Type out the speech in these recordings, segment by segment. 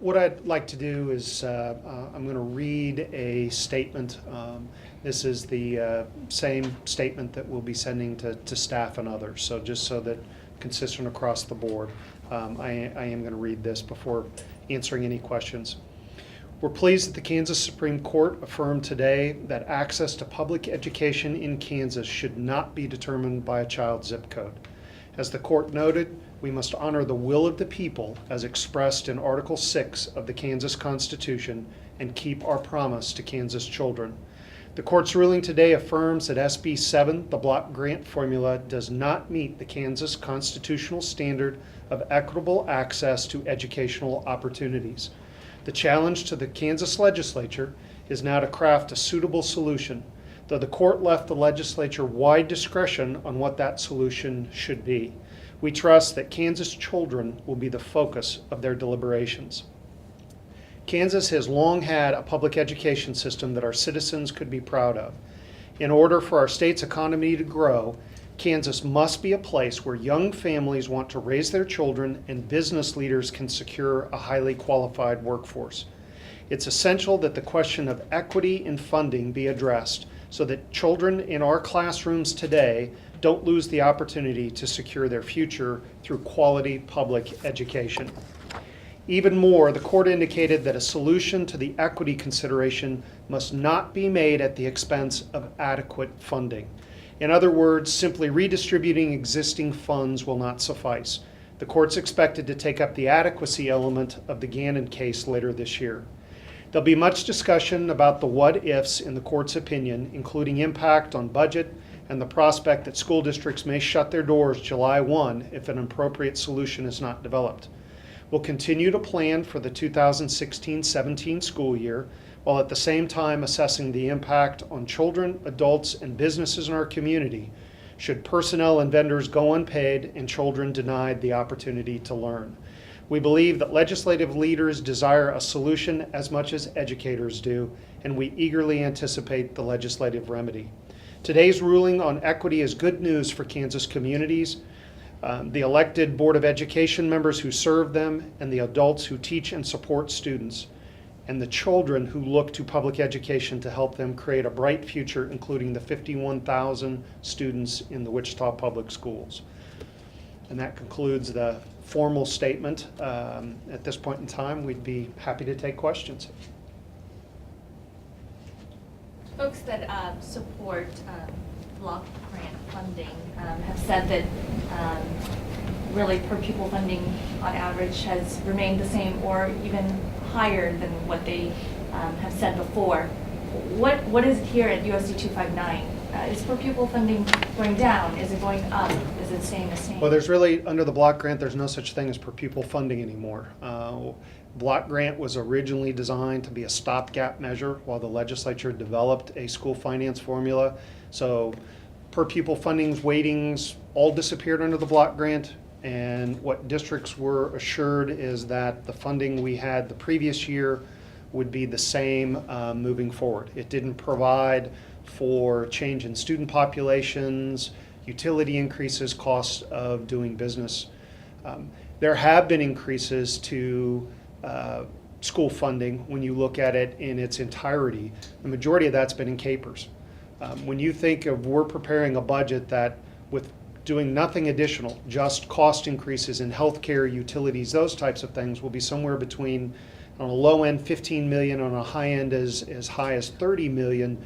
What I'd like to do is I'm going to read a statement. This is the same statement that we'll be sending to staff and others. So just so that consistent across the board, I am going to read this before answering any questions. We're pleased that the Kansas Supreme Court affirmed today that access to public education in Kansas should not be determined by a child's zip code. As the court noted, we must honor the will of the people as expressed in Article 6 of the Kansas Constitution and keep our promise to Kansas children. The court's ruling today affirms that SB 7, the block grant formula, does not meet the Kansas constitutional standard of equitable access to educational opportunities. The challenge to the Kansas legislature is now to craft a suitable solution, though the court left the legislature wide discretion on what that solution should be. We trust that Kansas children will be the focus of their deliberations. Kansas has long had a public education system that our citizens could be proud of. In order for our state's economy to grow, Kansas must be a place where young families want to raise their children and business leaders can secure a highly qualified workforce. It's essential that the question of equity in funding be addressed so that children in our classrooms today don't lose the opportunity to secure their future through quality public education. Even more, the court indicated that a solution to the equity consideration must not be made at the expense of adequate funding. In other words, simply redistributing existing funds will not suffice. The court's expected to take up the adequacy element of the Gannon case later this year. There'll be much discussion about the what-ifs in the court's opinion, including impact on budget and the prospect that school districts may shut their doors July 1 if an appropriate solution is not developed. We'll continue to plan for the 2016-17 school year, while at the same time assessing the impact on children, adults, and businesses in our community should personnel and vendors go unpaid and children denied the opportunity to learn. We believe that legislative leaders desire a solution as much as educators do, and we eagerly anticipate the legislative remedy. Today's ruling on equity is good news for Kansas communities, the elected Board of Education members who serve them, and the adults who teach and support students, and the children who look to public education to help them create a bright future, including the 51,000 students in the Wichita Public Schools. And that concludes the formal statement. At this point in time, we'd be happy to take questions. Folks that support block grant funding have said that really per pupil funding on average has remained the same or even higher than what they have said before. What is it here at USD 259? Is per pupil funding going down? Is it going up? Is it staying the same? Well, there's really, under the block grant, there's no such thing as per pupil funding anymore. Block grant was originally designed to be a stopgap measure while the legislature developed a school finance formula. So per pupil funding's weightings all disappeared under the block grant, and what districts were assured is that the funding we had the previous year would be the same moving forward. It didn't provide for change in student populations, utility increases, costs of doing business. There have been increases to school funding when you look at it in its entirety. The majority of that's been in capers. When you think of we're preparing a budget that with doing nothing additional, just cost increases in healthcare, utilities, those types of things will be somewhere between on a low end 15 million, on a high end as high as 30 million.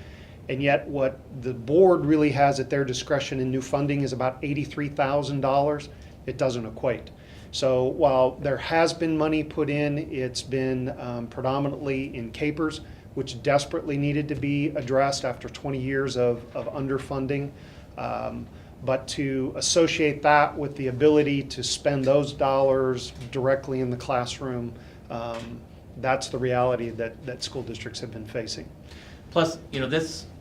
And yet what the board really has at their discretion in new funding is about $83,000. It doesn't equate. So while there has been money put in, it's been predominantly in capers, which desperately needed to be addressed after 20 years of underfunding. But to associate that with the ability to spend those dollars directly in the classroom, that's the reality that school districts have been facing. Plus,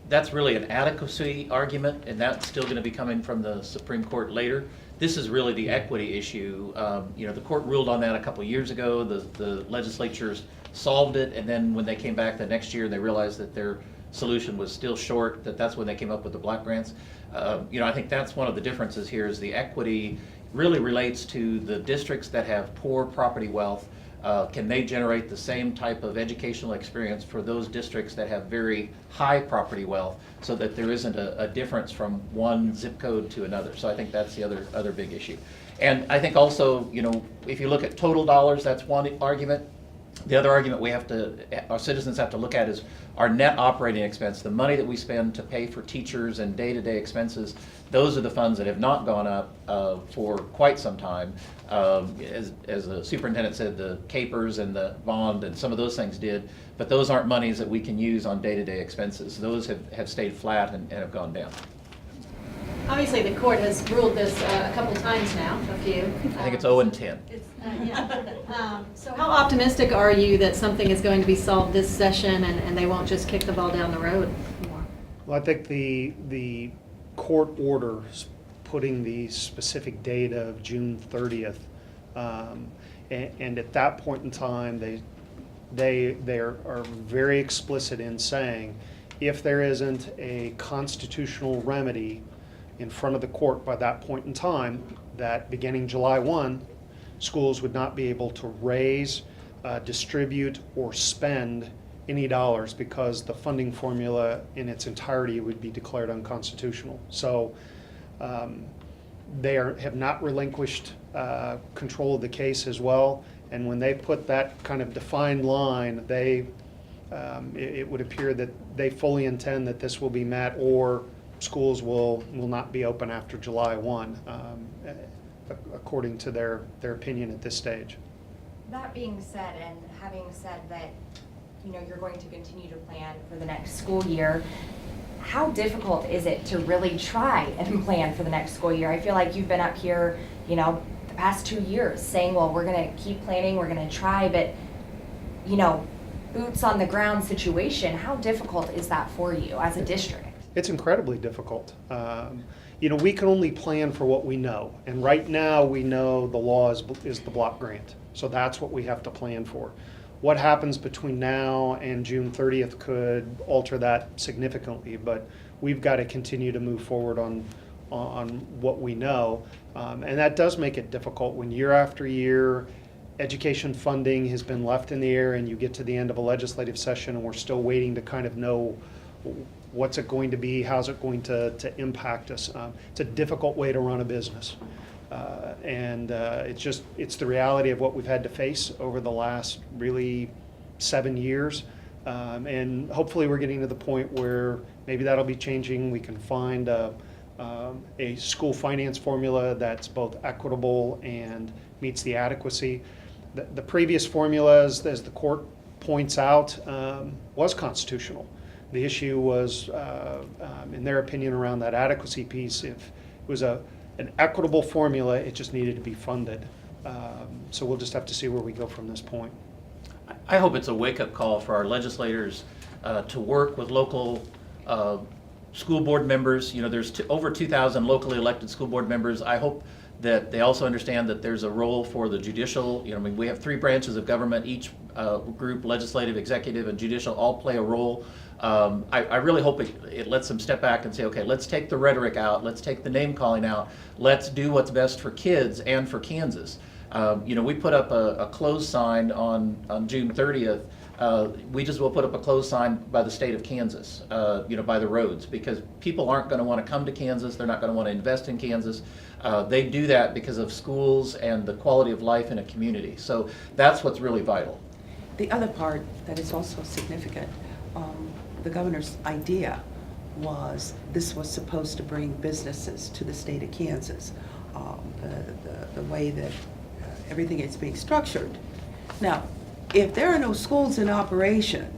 that's really an adequacy argument, and that's still going to be coming from the Supreme Court later. This is really the equity issue. The court ruled on that a couple years ago. The legislatures solved it, and then when they came back the next year, they realized that their solution was still short. That's when they came up with the block grants. I think that's one of the differences here is the equity really relates to the districts that have poor property wealth, Can they generate the same type of educational experience for those districts that have very high property wealth, so that there isn't a difference from one zip code to another? So I think that's the other big issue. And I think also, if you look at total dollars, that's one argument. The other argument our citizens have to look at is our net operating expense, the money that we spend to pay for teachers and day-to-day expenses. Those are the funds that have not gone up for quite some time. As the superintendent said, the capers and the bond and some of those things did, but those aren't monies that we can use on day-to-day expenses. Those have stayed flat and have gone down. Obviously, the court has ruled this a couple times now, a few. I think it's 0 and 10. So how optimistic are you that something is going to be solved this session and they won't just kick the ball down the road more? Well, I think the court order putting the specific date of June 30th, and at that point in time, they are very explicit in saying, if there isn't a constitutional remedy in front of the court by that point in time, that beginning July 1, schools would not be able to raise, distribute, or spend any dollars, because the funding formula in its entirety would be declared unconstitutional. So they have not relinquished control of the case as well. And when they put that kind of defined line, it would appear that they fully intend that this will be met, or schools will not be open after July 1, according to their opinion at this stage. That being said, and having said that, you're going to continue to plan for the next school year, how difficult is it to really try and plan for the next school year? I feel like you've been up here, the past 2 years saying, well, we're going to keep planning, we're going to try, but, boots on the ground situation, how difficult is that for you as a district? It's incredibly difficult. We can only plan for what we know. And right now, we know the law is the block grant. So that's what we have to plan for. What happens between now and June 30th could alter that significantly, but we've got to continue to move forward on what we know. And that does make it difficult when year after year, education funding has been left in the air, and you get to the end of a legislative session and we're still waiting to kind of know what's it going to be, how's it going to impact us. It's a difficult way to run a business. It's the reality of what we've had to face over the last really 7 years. And hopefully we're getting to the point where maybe that'll be changing. We can find a school finance formula that's both equitable and meets the adequacy. The previous formula, as the court points out, was constitutional. The issue was, in their opinion, around that adequacy piece. If it was an equitable formula, it just needed to be funded. So we'll just have to see where we go from this point. I hope it's a wake-up call for our legislators to work with local school board members. There's over 2,000 locally elected school board members. I hope that they also understand that there's a role for the judicial. We have 3 branches of government. Each group, legislative, executive, and judicial, all play a role. I really hope it lets them step back and say, okay, let's take the rhetoric out, let's take the name calling out, let's do what's best for kids and for Kansas. We put up a closed sign on June 30th. We just will put up a closed sign by the state of Kansas, by the roads, because people aren't going to want to come to Kansas. They're not going to want to invest in Kansas. They do that because of schools and the quality of life in a community. So that's what's really vital. The other part that is also significant, the governor's idea was this was supposed to bring businesses to the state of Kansas. The way that everything is being structured. Now, if there are no schools in operation,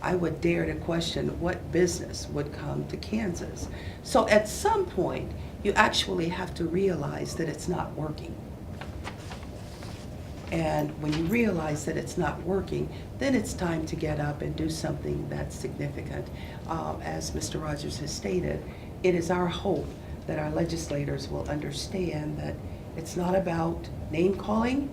I would dare to question what business would come to Kansas. So at some point, you actually have to realize that it's not working. And when you realize that it's not working, then it's time to get up and do something that's significant. As Mr. Rogers has stated, it is our hope that our legislators will understand that it's not about name calling.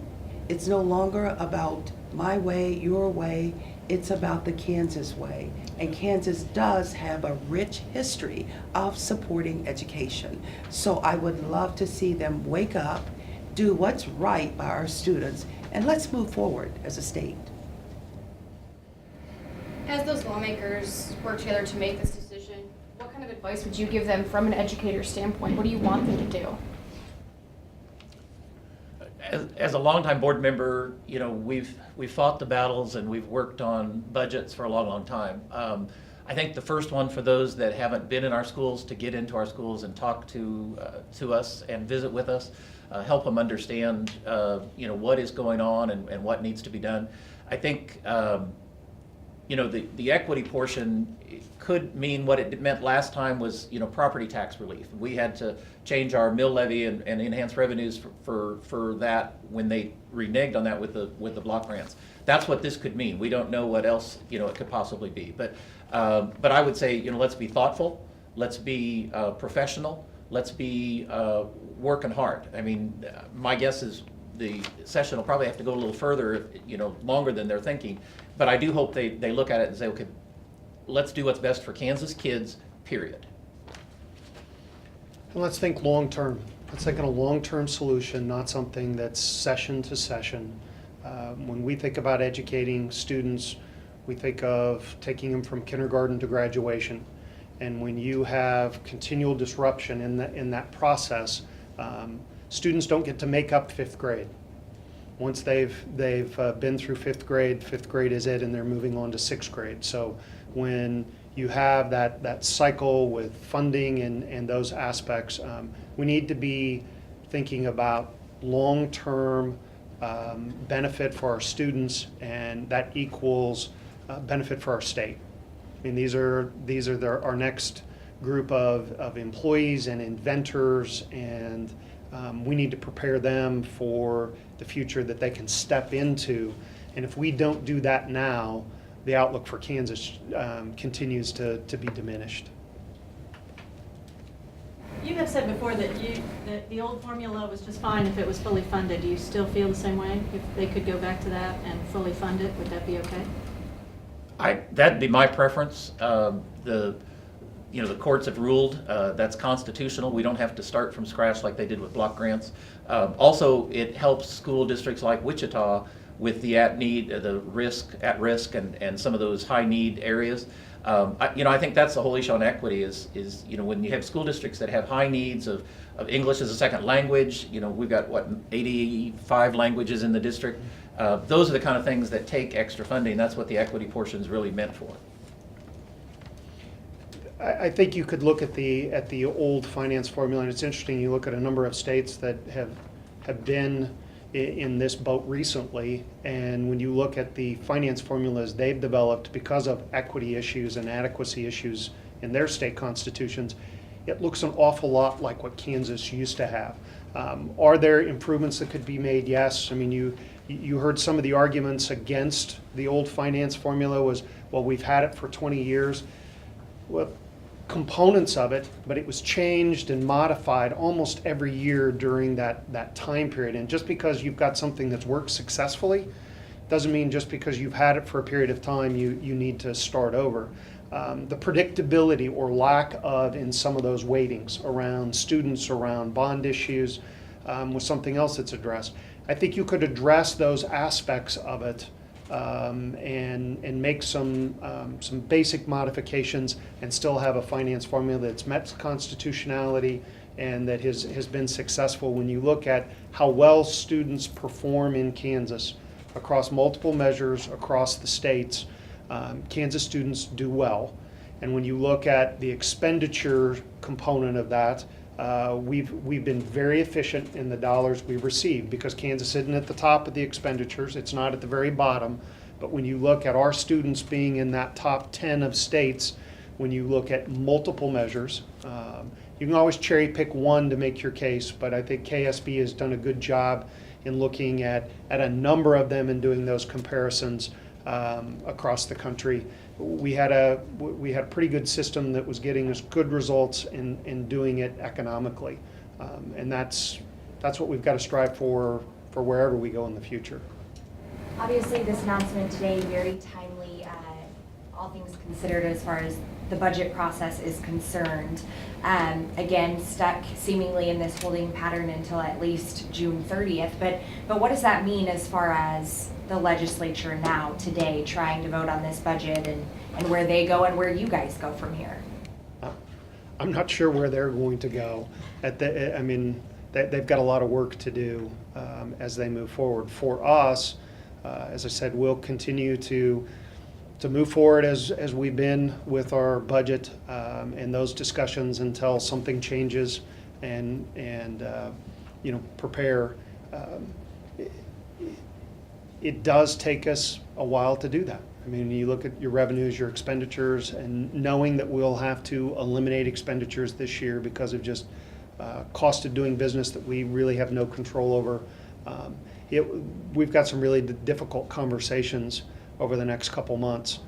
It's no longer about my way, your way. It's about the Kansas way. And Kansas does have a rich history of supporting education. So I would love to see them wake up, do what's right by our students, and let's move forward as a state. As those lawmakers work together to make this decision, what kind of advice would you give them from an educator standpoint? What do you want them to do? As a longtime board member, you know, we've fought the battles and we've worked on budgets for a long, long time. I think the first one for those that haven't been in our schools, to get into our schools and talk to us and visit with us, help them understand, you know, what is going on and what needs to be done. I think, you know, the equity portion could mean what it meant last time was, you know, property tax relief. We had to change our mill levy and enhance revenues for that when they reneged on that with the block grants. That's what this could mean. We don't know what else, you know, it could possibly be. But I would say, you know, let's be thoughtful, let's be professional, let's be working hard. I mean, my guess is the session will probably have to go a little further, you know, longer than they're thinking. But I do hope they look at it and say, okay, let's do what's best for Kansas kids, period. And let's think long-term. Let's think in a long-term solution, not something that's session to session. When we think about educating students, we think of taking them from kindergarten to graduation. And when you have continual disruption in that process, students don't get to make up fifth grade. Once they've been through fifth grade is it, and they're moving on to sixth grade. So when you have that cycle with funding and those aspects, we need to be thinking about long-term benefit for our students, and that equals benefit for our state. I mean, these are our next group of employees and inventors, and we need to prepare them for the future that they can step into. And if we don't do that now, the outlook for Kansas continues to be diminished. You have said before that the old formula was just fine if it was fully funded. Do you still feel the same way? If they could go back to that and fully fund it, would that be okay? That'd be my preference. You know, the courts have ruled that's constitutional. We don't have to start from scratch like they did with block grants. Also, it helps school districts like Wichita with the at risk, and some of those high need areas. You know, I think that's the whole issue on equity is you know, when you have school districts that have high needs of English as a second language. You know, we've got 85 languages in the district. Those are the kind of things that take extra funding. That's what the equity portion is really meant for. I think you could look at the old finance formula, and it's interesting. You look at a number of states that have been in this boat recently, and when you look at the finance formulas they've developed because of equity issues and adequacy issues in their state constitutions, it looks an awful lot like what Kansas used to have. Are there improvements that could be made? Yes. I mean, you heard some of the arguments against the old finance formula was, well, we've had it for 20 years. Well, components of it, but it was changed and modified almost every year during that time period. And just because you've got something that's worked successfully doesn't mean just because you've had it for a period of time you need to start over. The predictability or lack of in some of those weightings around students, around bond issues, was something else that's addressed. I think you could address those aspects of it and make some basic modifications and still have a finance formula that's met constitutionality and that has been successful. When you look at how well students perform in Kansas across multiple measures across the states, Kansas students do well. And when you look at the expenditure component of that, we've been very efficient in the dollars we've received because Kansas isn't at the top of the expenditures. It's not at the very bottom. But when you look at our students being in that top 10 of states, when you look at multiple measures, you can always cherry pick one to make your case, but I think KSB has done a good job in looking at a number of them and doing those comparisons across the country. We had a pretty good system that was getting us good results in doing it economically, and that's what we've got to strive for wherever we go in the future. Obviously, this announcement today, very timely. all things considered as far as the budget process is concerned. Again, stuck seemingly in this holding pattern until at least June 30th. But what does that mean as far as the legislature now, today, trying to vote on this budget and where they go and where you guys go from here? I'm not sure where they're going to go. I mean, they've got a lot of work to do as they move forward. For us, as I said, we'll continue to move forward as we've been with our budget and those discussions until something changes and prepare. It does take us a while to do that. I mean, you look at your revenues, your expenditures, and knowing that we'll have to eliminate expenditures this year because of just cost of doing business that we really have no control over. We've got some really difficult conversations over the next couple months.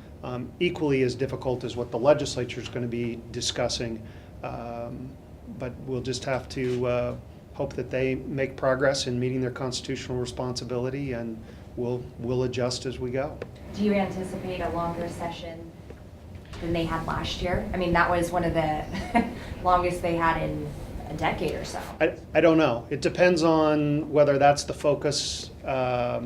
Equally as difficult as what the legislature is going to be discussing, but we'll just have to hope that they make progress in meeting their constitutional responsibility, and we'll adjust as we go. Do you anticipate a longer session than they had last year? I mean, that was one of the longest they had in a decade or so. I don't know. It depends on whether that's the focus. I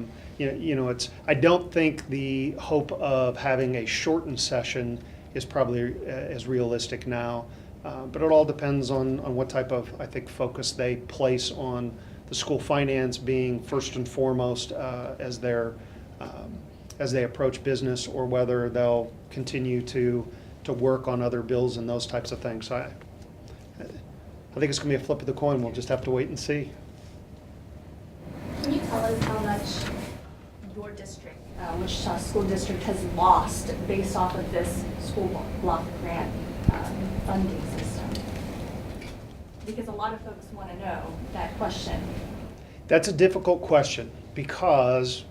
don't think the hope of having a shortened session is probably as realistic now. But it all depends on what type of, I think, focus they place on the school finance being first and foremost as they approach business, or whether they'll continue to work on other bills and those types of things. So I think it's going to be a flip of the coin. We'll just have to wait and see. Can you tell us how much your district, Wichita School District, has lost based off of this school block grant funding system? Because a lot of folks want to know that question. That's a difficult question because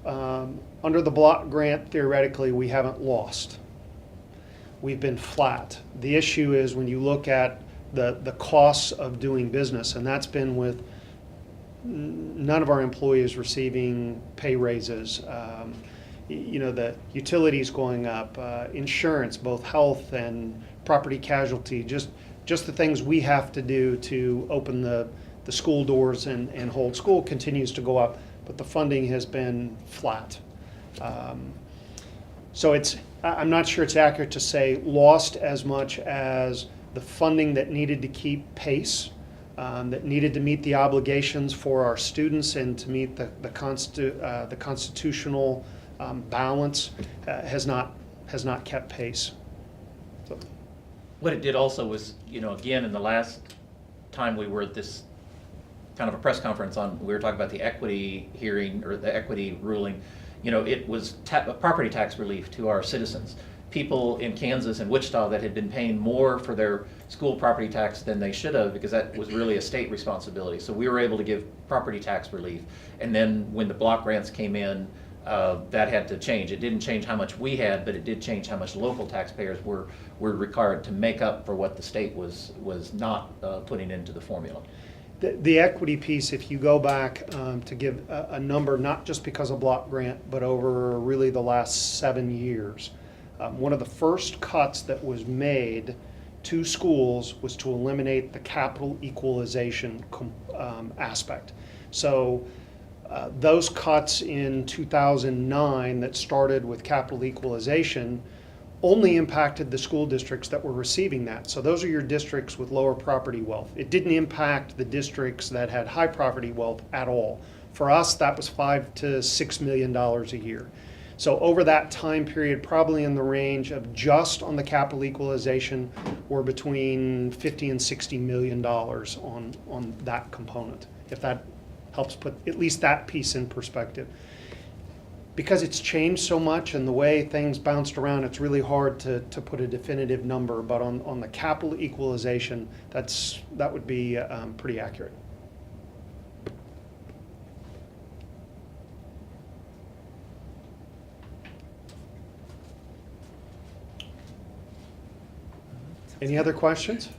under the block grant, theoretically, we haven't lost. We've been flat. The issue is when you look at the costs of doing business, and that's been with none of our employees receiving pay raises. The utilities going up, insurance, both health and property casualty, just the things we have to do to open the school doors and hold school continues to go up, but the funding has been flat. So I'm not sure it's accurate to say lost as much as the funding that needed to keep pace, that needed to meet the obligations for our students and to meet the constitutional balance has not kept pace. So. What it did also was, again, in the last time we were at this kind of a press conference we were talking about the equity hearing or the equity ruling, it was property tax relief to our citizens. People in Kansas and Wichita that had been paying more for their school property tax than they should have, because that was really a state responsibility. So we were able to give property tax relief. And then when the block grants came in, that had to change. It didn't change how much we had, but it did change how much local taxpayers were required to make up for what the state was not putting into the formula. The equity piece, if you go back to give a number, not just because of block grant, but over really the last 7 years, one of the first cuts that was made to schools was to eliminate the capital equalization aspect. So those cuts in 2009 that started with capital equalization only impacted the school districts that were receiving that. So those are your districts with lower property wealth. It didn't impact the districts that had high property wealth at all. For us, that was $5 to $6 million a year. So over that time period, probably in the range of just on the capital equalization, we're between $50 and $60 million on that component, if that helps put at least that piece in perspective. Because it's changed so much and the way things bounced around, it's really hard to put a definitive number, but on the capital equalization, that would be pretty accurate. Any other questions?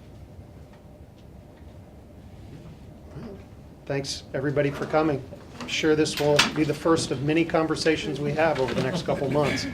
Thanks, everybody, for coming. I'm sure this will be the first of many conversations we have over the next couple months.